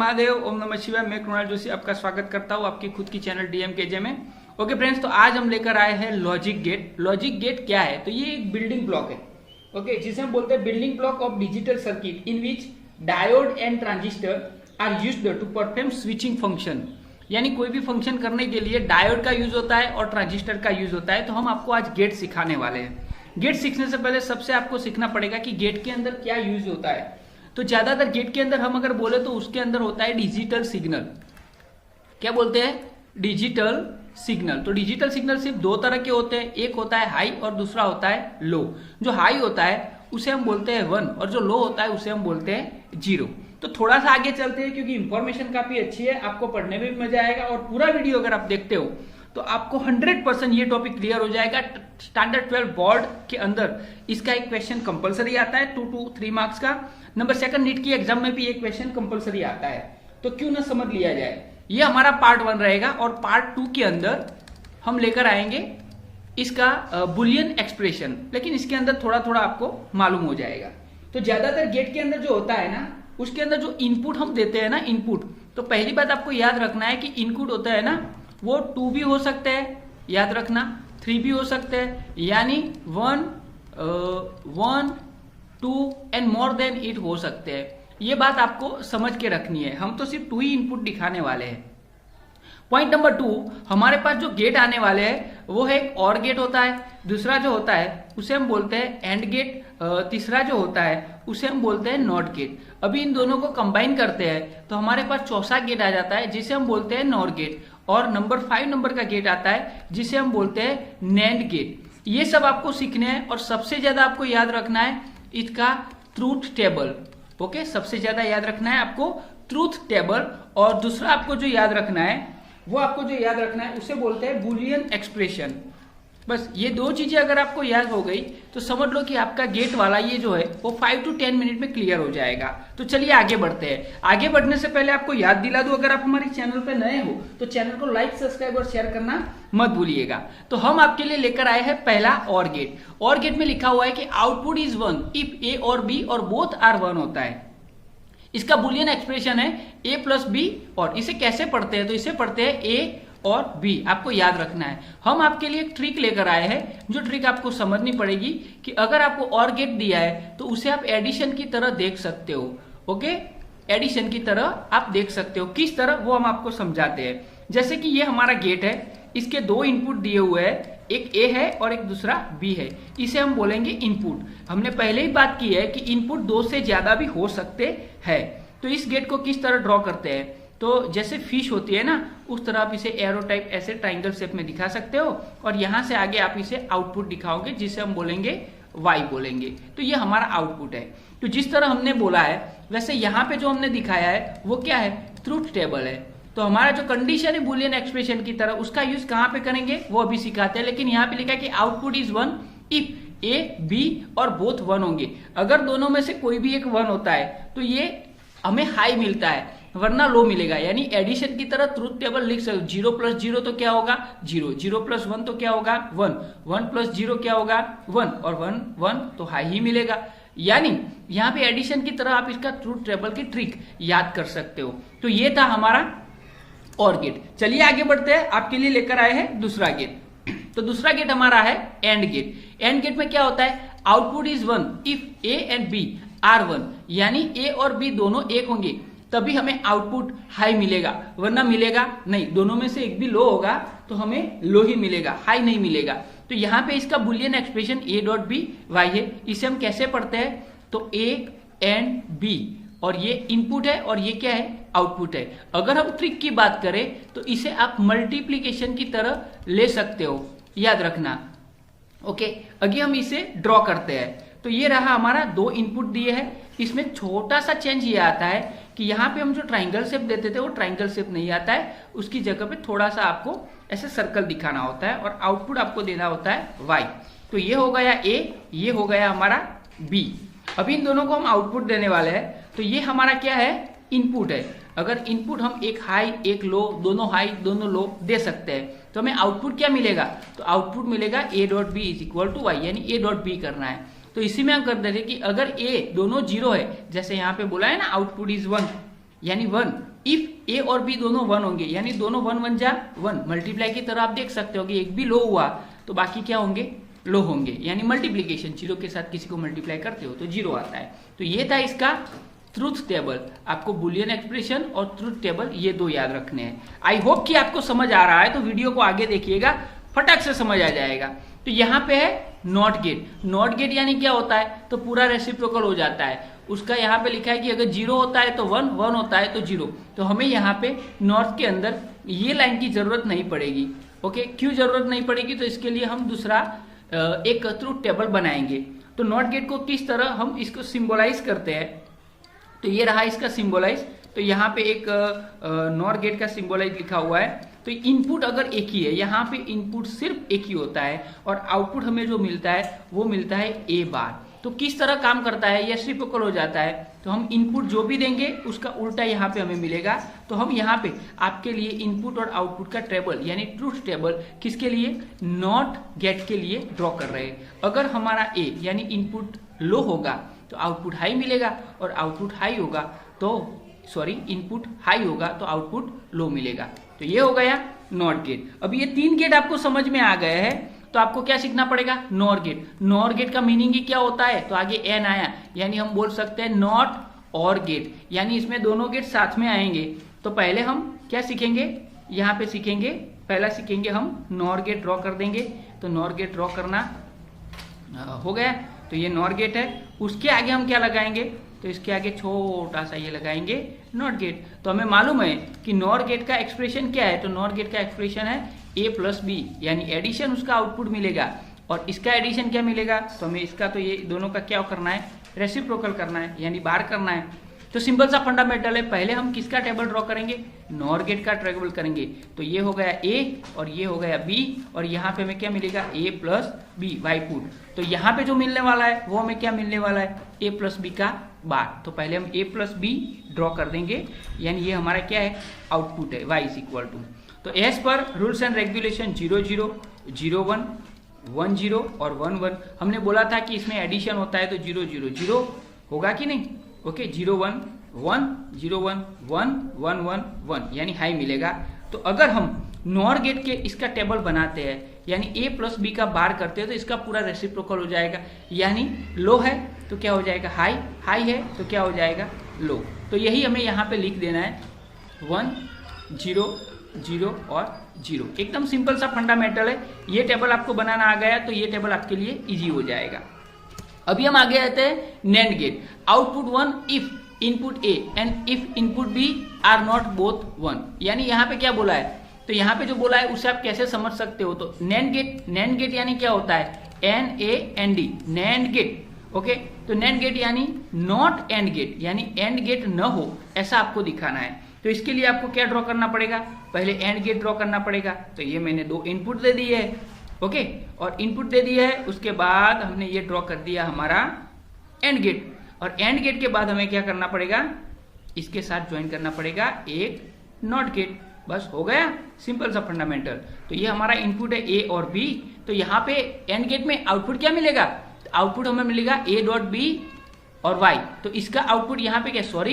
महादेव, ओम नमः शिवाय। मैं कृणाल जोशी आपका स्वागत करता हूँ आपकी खुद की चैनल डीएमकेजे में। ओके फ्रेंड्स, तो आज हम लेकर आए हैं लॉजिक गेट। लॉजिक गेट क्या है? तो ये एक बिल्डिंग ब्लॉक है, ओके, जिसे हम बोलते हैं building block of digital circuit in which diode and transistor are used to perform switching function. यानी कोई भी फंक्शन करने के लिए डायोड का यूज होता है और ट्रांजिस्टर का यूज होता है। तो हम आपको आज गेट सिखाने वाले हैं। गेट सीखने से पहले सबसे आपको सीखना पड़ेगा कि गेट के अंदर क्या यूज होता है। तो ज्यादातर गेट के अंदर हम अगर बोले तो उसके अंदर होता है डिजिटल सिग्नल। क्या बोलते हैं? Digital signal. तो डिजिटल सिग्नल सिर्फ दो तरह के होते हैं, एक होता है हाई और दूसरा होता है लो। जो हाई होता है उसे हम बोलते हैं 1 और जो लो होता है उसे हम बोलते हैं 0। तो थोड़ा सा आगे चलते हैं क्योंकि इंफॉर्मेशन काफी अच्छी है, आपको पढ़ने में भी मजा आएगा और पूरा वीडियो अगर आप देखते हो तो आपको 100% ये टॉपिक क्लियर हो जाएगा। स्टैंडर्ड 12 बोर्ड के अंदर इसका एक क्वेश्चन कंपलसरी आता है 2 to 3 मार्क्स का। नंबर 2 नीट की एग्जाम में भी एक क्वेश्चन कंपलसरी आता है, तो क्यों ना समझ लिया जाए। ये हमारा पार्ट 1 रहेगा और पार्ट 2 के अंदर हम लेकर आएंगे इसका बुलियन एक्सप्रेशन, लेकिन इसके अंदर थोड़ा थोड़ा आपको मालूम हो जाएगा। तो ज्यादातर गेट के अंदर जो होता है ना, उसके अंदर जो इनपुट हम देते हैं ना, इनपुट, तो पहली बात आपको याद रखना है कि इनपुट होता है ना, वो 2 भी हो सकते हैं, याद रखना, 3 भी हो सकते हैं, यानी 1, 2 एंड मोर देन इट हो सकते हैं। ये बात आपको समझ के रखनी है। हम तो सिर्फ 2 ही इनपुट दिखाने वाले हैं। पॉइंट नंबर 2, हमारे पास जो गेट आने वाले हैं वो है एक और गेट होता है, दूसरा जो होता है उसे हम बोलते हैं एंड गेट, तीसरा जो होता है उसे हम बोलते हैं नॉट गेट। अभी इन दोनों को कंबाइन करते हैं तो हमारे पास चौथा गेट आ जाता है जिसे हम बोलते हैं नॉर गेट, और नंबर 5 नंबर का गेट आता है जिसे हम बोलते हैं नैंड गेट। ये सब आपको सीखने हैं और सबसे ज्यादा आपको याद रखना है इसका ट्रूथ टेबल। ओके, सबसे ज्यादा याद रखना है आपको ट्रूथ टेबल, और दूसरा आपको जो याद रखना है वो आपको जो याद रखना है उसे बोलते हैं बुलियन एक्सप्रेशन। बस ये 2 चीजें अगर आपको याद हो गई तो समझ लो कि आपका गेट वाला ये जो है वो 5 to 10 मिनट में क्लियर हो जाएगा। तो चलिए आगे बढ़ते हैं। आगे बढ़ने से पहले आपको याद दिला दूं, अगर आप हमारे चैनल पे नए हो तो चैनल को लाइक, सब्सक्राइब और शेयर करना मत भूलिएगा। तो हम आपके लिए लेकर आए हैं पहला और गेट। और गेट में लिखा हुआ है कि आउटपुट इज 1 इफ ए और बी और बोथ आर 1 होता है। इसका बुलियन एक्सप्रेशन है a प्लस बी, और इसे कैसे पढ़ते हैं? तो इसे पढ़ते हैं a और b। आपको याद रखना है। हम आपके लिए एक ट्रिक लेकर आए हैं, जो ट्रिक आपको समझनी पड़ेगी कि अगर आपको और गेट दिया है तो उसे आप एडिशन की तरह देख सकते हो। ओके, एडिशन की तरह आप देख सकते हो। किस तरह, वो हम आपको समझाते हैं। जैसे कि ये हमारा गेट है, इसके 2 इनपुट दिए हुए हैं, एक A है और एक दूसरा B है। इसे हम बोलेंगे इनपुट। हमने पहले ही बात की है कि इनपुट 2 से ज्यादा भी हो सकते हैं। तो इस गेट को किस तरह ड्रॉ करते हैं? तो जैसे फिश होती है ना, उस तरह आप इसे एरो टाइप ऐसे ट्राइंगल शेप में दिखा सकते हो, और यहां से आगे आप इसे आउटपुट दिखाओगे जिसे हम बोलेंगे Y बोलेंगे। तो ये हमारा आउटपुट है। तो जिस तरह हमने बोला है वैसे यहाँ पे जो हमने दिखाया है वो क्या है? ट्रूथ टेबल है। तो हमारा जो कंडीशन है बुलियन एक्सप्रेशन की तरह, उसका यूज कहां पे करेंगे वो अभी सिखाते हैं। लेकिन यहाँ पे लिखा है कि output is 1 if A, B और बोथ 1 होंगे। अगर दोनों में से कोई भी एक 1 होता है तो ये हमें हाई मिलता है, वरना लो मिलेगा। यानी एडिशन की तरह ट्रूथ टेबल लिख सकते। 0 + 0 तो क्या होगा? 0। 0 + 1 तो क्या होगा? 1। 1 + 0 क्या होगा? 1। और 1 1 तो हाई ही मिलेगा। यानी यहाँ पे एडिशन की तरह आप इसका ट्रूथ टेबल की ट्रिक याद कर सकते हो। तो ये था हमारा और गेट। चलिए आगे बढ़ते हैं। आपके लिए लेकर आए हैं दूसरा गेट। तो दूसरा गेट हमारा है एंड गेट। एंड गेट में क्या होता है? Output is 1 if A and B are 1, यानी A और B दोनों 1 होंगे तभी हमें आउटपुट हाई मिलेगा, वरना मिलेगा नहीं। दोनों में से एक भी लो होगा तो हमें लो ही मिलेगा, हाई नहीं मिलेगा। तो यहाँ पे इसका बुलियन एक्सप्रेशन A.B Y है। इसे हम कैसे पढ़ते हैं? तो A एंड B, और ये इनपुट है और ये क्या है? आउटपुट है। अगर हम ट्रिक की बात करें तो इसे आप मल्टीप्लीकेशन की तरह ले सकते हो, याद रखना। ओके, आगे हम इसे ड्रॉ करते हैं। तो ये रहा हमारा 2 इनपुट दिए हैं। इसमें छोटा सा चेंज ये आता है कि यहाँ पे हम जो ट्राइंगल शेप देते थे वो ट्राइंगल शेप नहीं आता है, उसकी जगह पे थोड़ा सा आपको ऐसे सर्कल दिखाना होता है, और आउटपुट आपको देना होता है Y। तो ये हो गया A, ये हो गया हमारा B। अभी इन दोनों को हम आउटपुट देने वाले हैं। तो ये हमारा क्या है? इनपुट है। अगर इनपुट हम एक हाई एक लो, दोनों हाई दोनों लो दे सकते हैं, तो हमें आउटपुट क्या मिलेगा? तो आउटपुट मिलेगा A.B = Y, यानी A.B करना है। तो इसी में हम कर देते कि अगर A दोनों 0 है, जैसे यहाँ पे बोला है ना आउटपुट इज 1, यानी 1 इफ ए और बी दोनों 1 होंगे, यानी दोनों 1 1 जा 1, मल्टीप्लाई की तरह आप देख सकते हो कि एक भी लो हुआ तो बाकी क्या होंगे, लो होंगे, यानी मल्टीप्लीकेशन, जीरो के साथ किसी को मल्टीप्लाई करते हो तो जीरो आता है। तो ये था इसका ट्रूथ टेबल। आपको बुलियन एक्सप्रेशन और ट्रूथ टेबल ये दो याद रखने हैं। आई होप कि आपको समझ आ रहा है, तो वीडियो को आगे देखिएगा, फटाक से समझ आ जाएगा। तो यहाँ पे है नॉट गेट। नॉट गेट यानी क्या होता है, तो पूरा रेसिप्रोकल हो जाता है। उसका यहाँ पे लिखा है कि अगर 0 होता है तो 1, 1 होता है तो 0। तो हमें यहाँ पे नॉट के अंदर ये लाइन की जरूरत नहीं पड़ेगी। ओके, क्यों जरूरत नहीं पड़ेगी, तो इसके लिए हम दूसरा एक ट्रूथ टेबल बनाएंगे। तो नॉट गेट को किस तरह हम इसको सिंबलाइज करते हैं, तो ये रहा इसका सिंबलाइज। तो यहाँ पे एक नॉट गेट का सिंबलाइज लिखा हुआ है। तो इनपुट अगर एक ही है, यहाँ पे इनपुट सिर्फ एक ही होता है और आउटपुट हमें जो मिलता है वो मिलता है ए बार। तो किस तरह काम करता है, ये रेसिप्रोकल हो जाता है। तो हम इनपुट जो भी देंगे उसका उल्टा यहाँ पे हमें मिलेगा। तो हम यहाँ पे आपके लिए इनपुट और आउटपुट का टेबल यानी ट्रूथ टेबल किसके लिए, नॉट गेट के लिए ड्रॉ कर रहे हैं। अगर हमारा ए यानी इनपुट लो होगा तो आउटपुट हाई मिलेगा, और आउटपुट हाई होगा तो इनपुट हाई होगा तो आउटपुट लो मिलेगा। तो ये हो गया नॉट गेट। अब ये 3 गेट आपको समझ में आ गए हैं, तो आपको क्या सीखना पड़ेगा, नॉर गेट। नॉर गेट का मीनिंग ही क्या होता है, तो आगे एन आया, यानी हम बोल सकते हैं नॉट और गेट, यानी इसमें दोनों गेट साथ में आएंगे। तो पहले हम क्या सीखेंगे, यहाँ पे सीखेंगे, पहला सीखेंगे हम नॉर गेट ड्रॉ कर देंगे। तो नॉर गेट ड्रॉ करना हो गया, तो ये नॉर गेट है। उसके आगे हम क्या लगाएंगे, तो इसके आगे छोटा सा ये लगाएंगे नॉट गेट। तो हमें मालूम है कि नॉर गेट का एक्सप्रेशन क्या है, तो नॉर गेट का एक्सप्रेशन है a प्लस बी, यानी एडिशन उसका आउटपुट मिलेगा, और इसका एडिशन क्या मिलेगा, तो हमें इसका तो ये दोनों का क्या करना है, रेसिप्रोकल करना है, यानी बाहर करना है। तो सिंपल सा फंडामेंटल है। पहले हम किसका टेबल ड्रॉ करेंगे, नॉर गेट का टेबल करेंगे। तो ये हो गया ए और ये हो गया बी, और यहाँ पे हमें क्या मिलेगा, ए प्लस बी वाई पुट। तो यहाँ पे जो मिलने वाला है वो हमें क्या मिलने वाला है, ए प्लस बी का बार। तो पहले हम ए प्लस बी ड्रॉ कर देंगे, यानी ये हमारा क्या है, आउटपुट है, y इज इक्वल टू। तो as per rules and regulation 0 0 0 1 1 0 और 1 1, हमने बोला था कि इसमें एडिशन होता है तो 0 0 0 होगा कि नहीं। ओके, 0 1 1 0 1 1 1 1 1, यानी हाई मिलेगा। तो अगर हम नॉर गेट के इसका टेबल बनाते हैं, यानी ए प्लस बी का बार करते हैं, तो इसका पूरा रेसिप्रोकल हो जाएगा, यानी लो है तो क्या हो जाएगा, हाई, हाई है तो क्या हो जाएगा, लो। तो यही हमें यहाँ पे लिख देना है, 1 0 0 और 0। एकदम सिंपल सा फंडामेंटल है। ये टेबल आपको बनाना आ गया तो ये टेबल आपके लिए इजी हो जाएगा। अभी हम आगे आते हैं NAND gate. Output 1 if input A and if input B are not both 1, यानी यहाँ पे क्या बोला है, तो यहाँ पे जो बोला है उसे आप कैसे समझ सकते हो, तो नैंड गेट यानी क्या होता है, NAND, नैंड गेट। ओके, तो नैंड गेट यानी नॉट एंड गेट, यानी एंड गेट न हो ऐसा आपको दिखाना है। तो इसके लिए आपको क्या ड्रॉ करना पड़ेगा, पहले एंड गेट ड्रॉ करना पड़ेगा। तो ये मैंने 2 इनपुट दे दिए है, ओके, और इनपुट दे दिया है, उसके बाद हमने ये ड्रॉ कर दिया हमारा एंड गेट, और एंड गेट के बाद हमें क्या करना पड़ेगा, इसके साथ ज्वाइन करना पड़ेगा एक नॉट गेट। बस हो गया, सिंपल सा फंडामेंटल। तो ये हमारा इनपुट है ए और बी। तो यहाँ पे एंड गेट में आउटपुट क्या मिलेगा, आउटपुट हमें मिलेगा ए डॉट बी और वाई। तो इसका आउटपुट यहाँ पे क्या,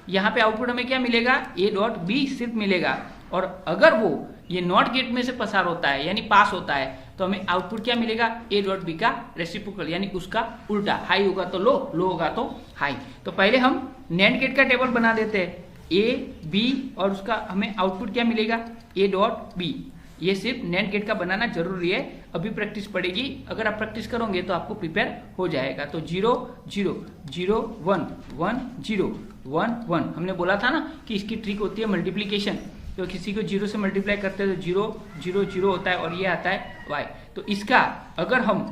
यहाँ पे आउटपुट हमें क्या मिलेगा, ए डॉट बी सिर्फ मिलेगा। और अगर वो ये नॉट गेट में से पसार होता है यानी पास होता है, तो हमें आउटपुट क्या मिलेगा, ए डॉट बी का रेसिप्रोकल, यानी उसका उल्टा, हाई होगा तो लो, लो होगा तो हाई। तो पहले हम नैंड गेट का टेबल बना देते हैं, ए बी, और उसका हमें आउटपुट क्या मिलेगा, ए डॉट बी। ये सिर्फ नैंड गेट का बनाना जरूरी है, अभी प्रैक्टिस पड़ेगी। अगर आप प्रैक्टिस करोगे तो आपको प्रिपेयर हो जाएगा। तो 0 0 0 1 1 0 1 1, हमने बोला था ना कि इसकी ट्रिक होती है मल्टीप्लीकेशन। तो किसी को 0 से मल्टीप्लाई करते हैं तो 0 0 0 होता है, और ये आता है y। तो इसका अगर हम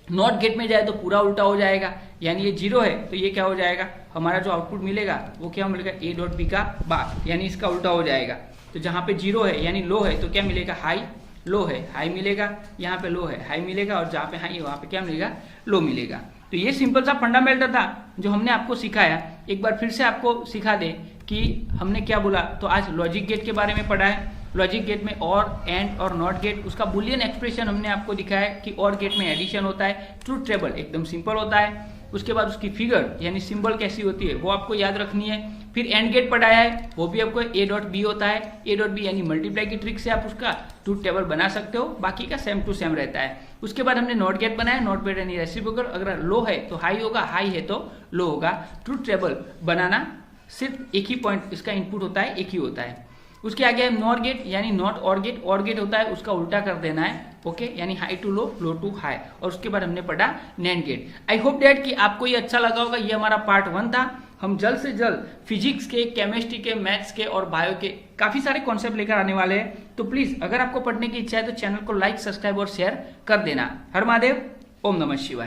नॉट गेट में जाए तो पूरा उल्टा हो जाएगा, यानी ये 0 है तो ये क्या हो जाएगा, हमारा जो आउटपुट मिलेगा वो क्या मिलेगा, ए डॉट बी का बार, यानी इसका उल्टा हो जाएगा। तो जहाँ पे 0 है यानी लो है तो क्या मिलेगा, हाई, लो है हाई मिलेगा, यहाँ पे लो है हाई मिलेगा, और जहाँ पे हाई है वहाँ पे क्या मिलेगा, लो मिलेगा। तो ये सिंपल सा फंडामेंटल था जो हमने आपको सिखाया। एक बार फिर से आपको सिखा दे कि हमने क्या बोला। तो आज लॉजिक गेट के बारे में पढ़ा है। लॉजिक गेट में और, एंड और नॉट गेट, उसका बुलियन एक्सप्रेशन हमने आपको दिखाया कि और गेट में एडिशन होता है, ट्रूथ टेबल एकदम सिंपल होता है। उसके बाद उसकी फिगर यानी सिंबल कैसी होती है वो आपको याद रखनी है। फिर एंड गेट पढ़ाया है, वो भी आपको ए डॉट बी होता है। ए डॉट बी यानी मल्टीप्लाई की ट्रिक से आप उसका ट्रूथ टेबल बना सकते हो, बाकी का सेम टू सेम रहता है। उसके बाद हमने नॉट गेट बनाया, नॉट गेट यानी रेसिप्रोकल, अगर लो है तो हाई होगा, हाई है तो लो होगा। ट्रूथ टेबल बनाना सिर्फ एक ही पॉइंट इसका इनपुट होता है, एक ही होता है। उसके आगे है नॉट गेट यानी नॉट और गेट। और गेट होता है उसका उल्टा कर देना है, ओके, यानी high to low, low to high. और उसके बाद हमने पढ़ा NAND gate. I hope that कि आपको ये अच्छा लगा होगा। ये हमारा पार्ट 1 था। हम जल्द से जल्द फिजिक्स के, केमिस्ट्री के, मैथ्स के और बायो के काफी सारे कॉन्सेप्ट लेकर आने वाले हैं। तो प्लीज अगर आपको पढ़ने की इच्छा है तो चैनल को लाइक, सब्सक्राइब और शेयर कर देना। हर महादेव, ओम नमः शिवाय।